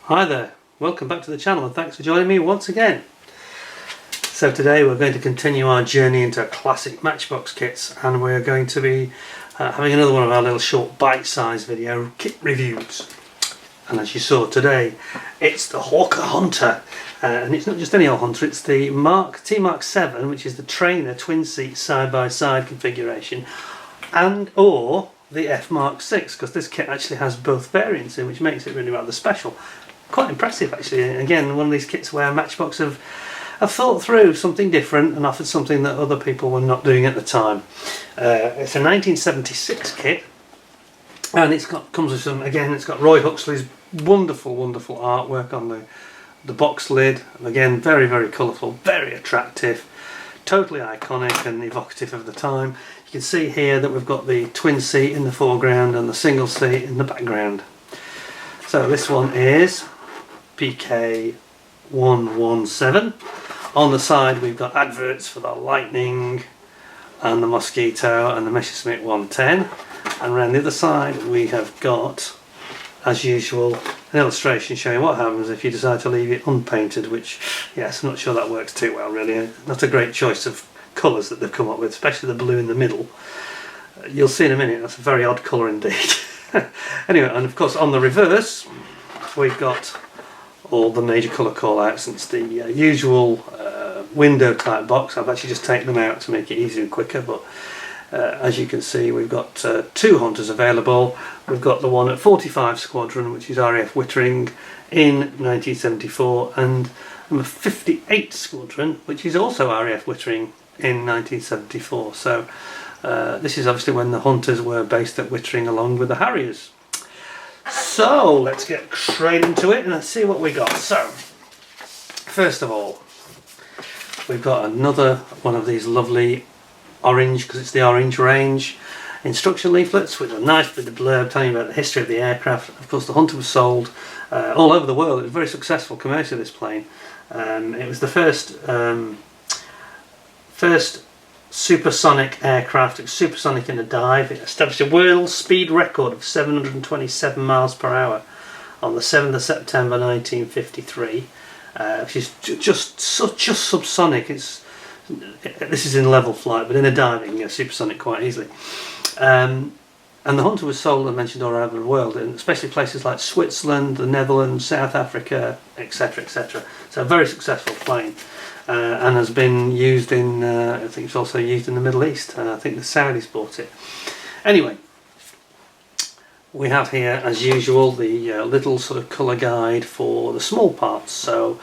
Hi there, welcome back to the channel and thanks for joining me once again. So today we're going to continue our journey into classic Matchbox kits, and we're going to be having another one of our little short bite-sized video kit reviews. And as you saw today, it's the Hawker Hunter, and it's not just any old Hunter, it's the T-Mark 7, which is the trainer twin seat side-by-side configuration, and or the F-Mark 6, because this kit actually has both variants in, which makes it really rather special. Quite impressive actually. Again, one of these kits where Matchbox have thought through something different and offered something that other people were not doing at the time. It's a 1976 kit, and comes with some, again, it's got Roy Huxley's wonderful artwork on the box lid. Again, very colourful, very attractive, totally iconic and evocative of the time. You can see here that we've got the twin seat in the foreground and the single seat in the background. So this one is PK-117. On the side we've got adverts for the Lightning and the Mosquito and the Messerschmitt 110, and around the other side we have got, as usual, an illustration showing what happens if you decide to leave it unpainted, which, yes, I'm not sure that works too well really. Not a great choice of colours that they've come up with, especially the blue in the middle. You'll see in a minute, that's a very odd colour indeed. Anyway, and of course on the reverse we've got all the major colour call-outs. It's the usual window type box. I've actually just taken them out to make it easier and quicker, but as you can see we've got two Hunters available. We've got the one at 45 Squadron, which is RAF Wittering in 1974, and number 58 Squadron, which is also RAF Wittering in 1974. So this is obviously when the Hunters were based at Wittering along with the Harriers. So let's get straight into it and let's see what we got. So first of all, we've got another one of these lovely orange, because it's the orange range, instruction leaflets with a nice bit of blurb telling you about the history of the aircraft. Of course, the Hunter was sold all over the world. It was very successful commercially, this plane. It was the first supersonic aircraft. It was supersonic in a dive. It established a world speed record of 727 miles per hour on the 7th of September 1953, which is just subsonic. This is in level flight, but in a diving, supersonic quite easily. And the Hunter was sold, I mentioned, all over the world, and especially places like Switzerland, the Netherlands, South Africa, etc, etc. So a very successful plane. And has been used in, I think it's also used in the Middle East. I think the Saudis bought it. Anyway, we have here, as usual, the little sort of colour guide for the small parts. So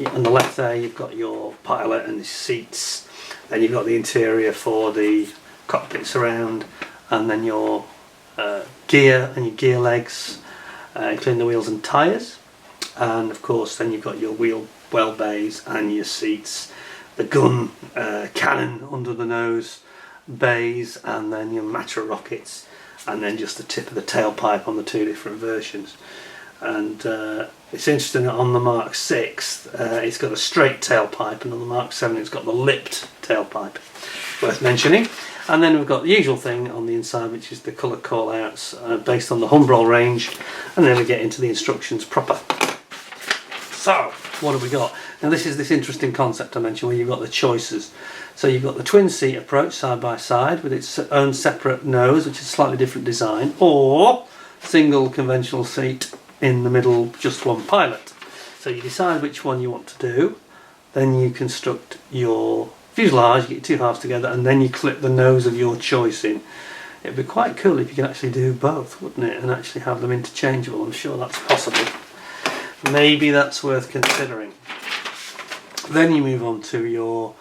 on the left there you've got your pilot and his seats, then you've got the interior for the cockpit surround, and then your gear and your gear legs, including the wheels and tyres, and of course then you've got your wheel well bays and your seats, the gun cannon under the nose bays, and then your matcha rockets, and then just the tip of the tailpipe on the two different versions. And it's interesting that on the Mark 6 it's got a straight tailpipe, and on the Mark 7 it's got the lipped tailpipe, worth mentioning. And then we've got the usual thing on the inside, which is the colour call-outs based on the Humbrol range, and then we get into the instructions proper. So what have we got? Now this is this interesting concept I mentioned where you've got the choices. So you've got the twin seat approach side by side with its own separate nose, which is a slightly different design, or single conventional seat in the middle, just one pilot. So you decide which one you want to do, then you construct your fuselage, you get two halves together, and then you clip the nose of your choice in. It'd be quite cool if you could actually do both, wouldn't it, and actually have them interchangeable. I'm sure that's possible. Maybe that's worth considering. Then you move on to your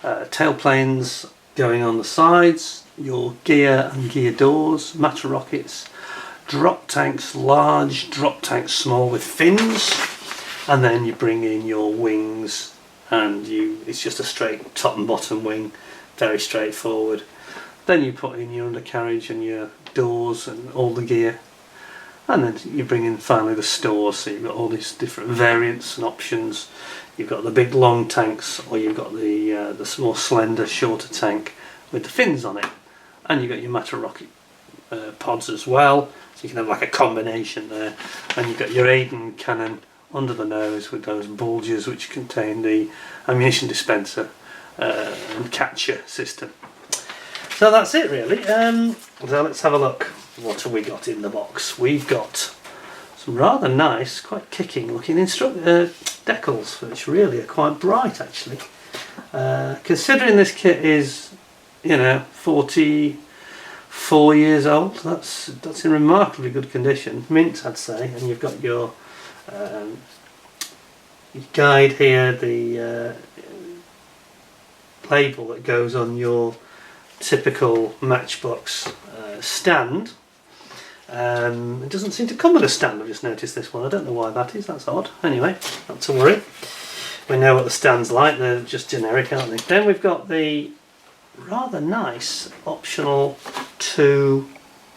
tailplanes going on the sides, your gear and gear doors, matcha rockets, drop tanks large, drop tanks small with fins, and then you bring in your wings, and it's just a straight top and bottom wing, very straightforward. Then you put in your undercarriage and your doors and all the gear, and then you bring in finally the stores. So you've got all these different variants and options. You've got the big long tanks, or you've got the more slender shorter tank with the fins on it, and you've got your matcha rocket pods as well, so you can have like a combination there. And you've got your Aiden cannon under the nose with those bulges which contain the ammunition dispenser and catcher system. So that's it really. So let's have a look. What have we got in the box? We've got some rather nice, quite kicking looking decals, which really are quite bright actually. Considering this kit is, 44 years old, that's in remarkably good condition, mint I'd say. And you've got your guide here, the label that goes on your typical Matchbox stand. It doesn't seem to come with a stand. I've just noticed this one. I don't know why that is. That's odd. Anyway, not to worry. We know what the stand's like. They're just generic, aren't they? Then we've got the rather nice optional 2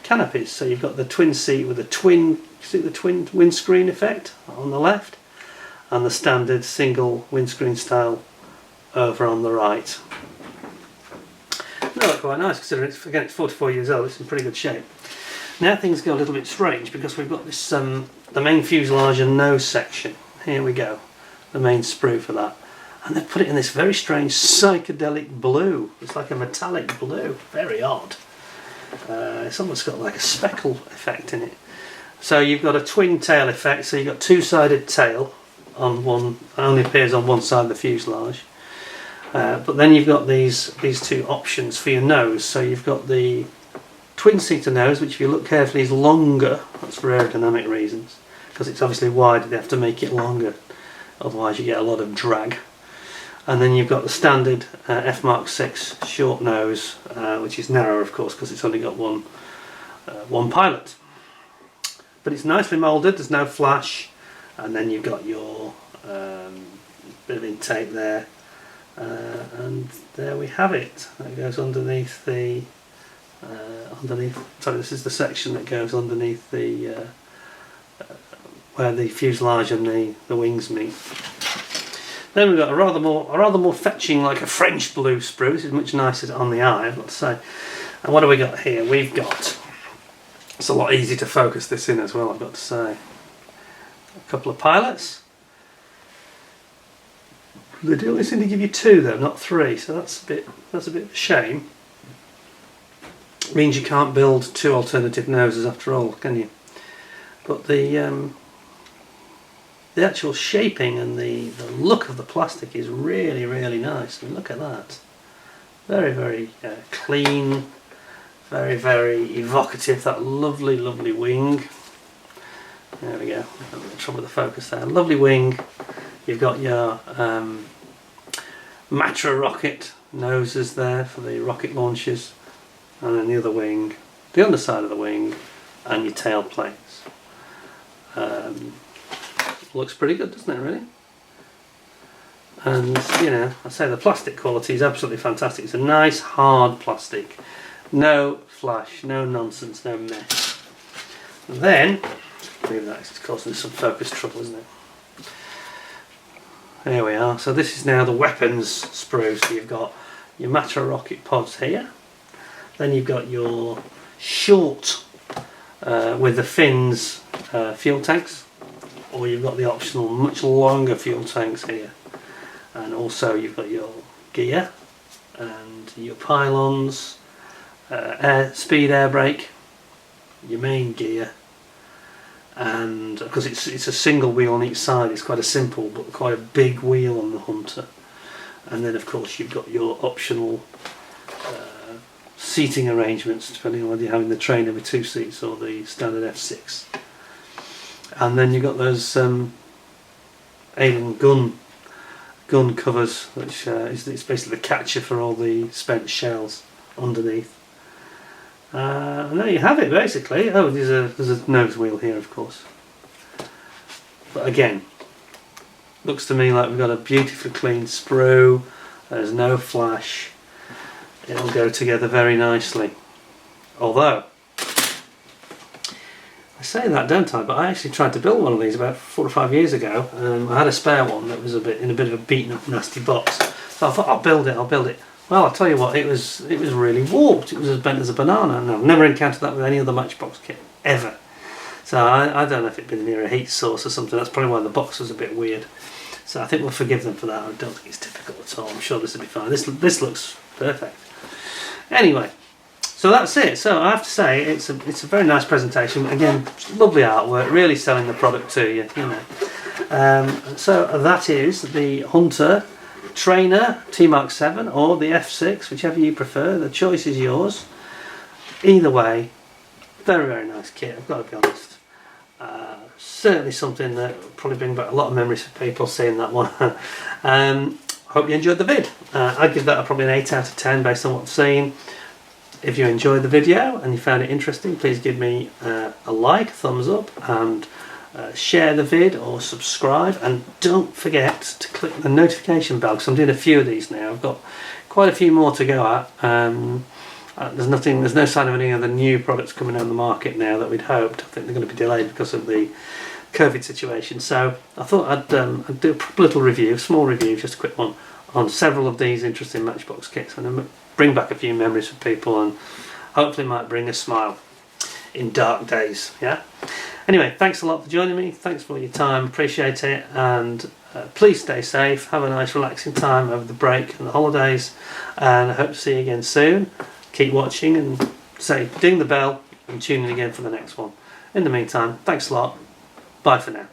canopies. So you've got the twin seat with the twin windscreen effect on the left, and the standard single windscreen style over on the right. They look quite nice considering it's 44 years old. It's in pretty good shape. Now things go a little bit strange because we've got this the main fuselage and nose section. Here we go, the main sprue for that, and they've put it in this very strange psychedelic blue. It's like a metallic blue, very odd. It's almost got like a speckle effect in it. So you've got a twin tail effect, so you've got 2-sided tail on one, only appears on one side of the fuselage. But then you've got these 2 options for your nose. So you've got the twin-seater nose, which if you look carefully is longer. That's for aerodynamic reasons, because it's obviously wider, they have to make it longer, otherwise you get a lot of drag. And then you've got the standard F Mark 6 short nose, which is narrower of course because it's only got one pilot. But it's nicely moulded, there's no flash, and then you've got your bit of intake there. And there we have it. That goes underneath the sorry, this is the section that goes underneath the where the fuselage and the wings meet. Then we've got a rather more fetching, like a French blue sprue. This is much nicer on the eye, I've got to say. And what do we got here? We've got, it's a lot easier to focus this in as well, I've got to say. A couple of pilots. They do only seem to give you 2 though, not 3, so that's a bit of a shame. It means you can't build 2 alternative noses after all, can you? But the actual shaping and the look of the plastic is really, really nice. I mean, look at that. Very, very clean, very, very evocative. That lovely, lovely wing. There we go. I'm having trouble with the focus there. Lovely wing. You've got your Matra rocket noses there for the rocket launchers, and then the other wing, the underside of the wing, and your tail plates. Looks pretty good, doesn't it, really? And I say the plastic quality is absolutely fantastic. It's a nice hard plastic, no flash, no nonsense, no mess. And then, leave that, it's causing some focus trouble, isn't it? There we are. So this is now the weapons sprue. So you've got your Matra rocket pods here. Then you've got your short with the fins fuel tanks, or you've got the optional much longer fuel tanks here. And also you've got your gear and your pylons, speed air brake, your main gear, and because it's a single wheel on each side, it's quite a simple but quite a big wheel on the Hunter. And then of course you've got your optional seating arrangements depending on whether you're having the trainer with 2 seats or the standard F6. And then you've got those alien gun covers, which it's basically the catcher for all the spent shells underneath. And there you have it basically. Oh, there's a nose wheel here of course. But again, looks to me like we've got a beautifully clean sprue. There's no flash. It'll go together very nicely. Although, I say that, don't I? But I actually tried to build one of these about 4 or 5 years ago. I had a spare one that was in a bit of a beaten up, nasty box. So I thought, I'll build it. Well, I'll tell you what, it was really warped. It was as bent as a banana. No, I've never encountered that with any other Matchbox kit ever. So I don't know if it'd been near a heat source or something. That's probably why the box was a bit weird. So I think we'll forgive them for that. I don't think it's difficult at all. I'm sure this will be fine. This looks perfect. Anyway, so that's it. So I have to say it's a very nice presentation. Again, lovely artwork. Really selling the product to you. You know. So that is the Hunter Trainer T-Mark 7 or the F6, whichever you prefer. The choice is yours. Either way, very, very nice kit, I've got to be honest. Certainly something that will probably bring back a lot of memories for people seeing that one. Hope you enjoyed the vid. I'd give that probably an 8 out of 10 based on what I've seen. If you enjoyed the video and you found it interesting, please give me a like, a thumbs up, and share the vid or subscribe. And don't forget to click the notification bell, because I'm doing a few of these now. I've got quite a few more to go at. There's no sign of any other new products coming on the market now that we'd hoped. I think they're going to be delayed because of the COVID situation. So I thought I'd do a little review, small review, just a quick one, on several of these interesting Matchbox kits, and bring back a few memories for people, and hopefully might bring a smile in dark days. Yeah. Anyway, thanks a lot for joining me. Thanks for all your time. Appreciate it. And please stay safe. Have a nice relaxing time over the break and the holidays. And I hope to see you again soon. Keep watching and ding the bell and tune in again for the next one. In the meantime, thanks a lot. Bye for now.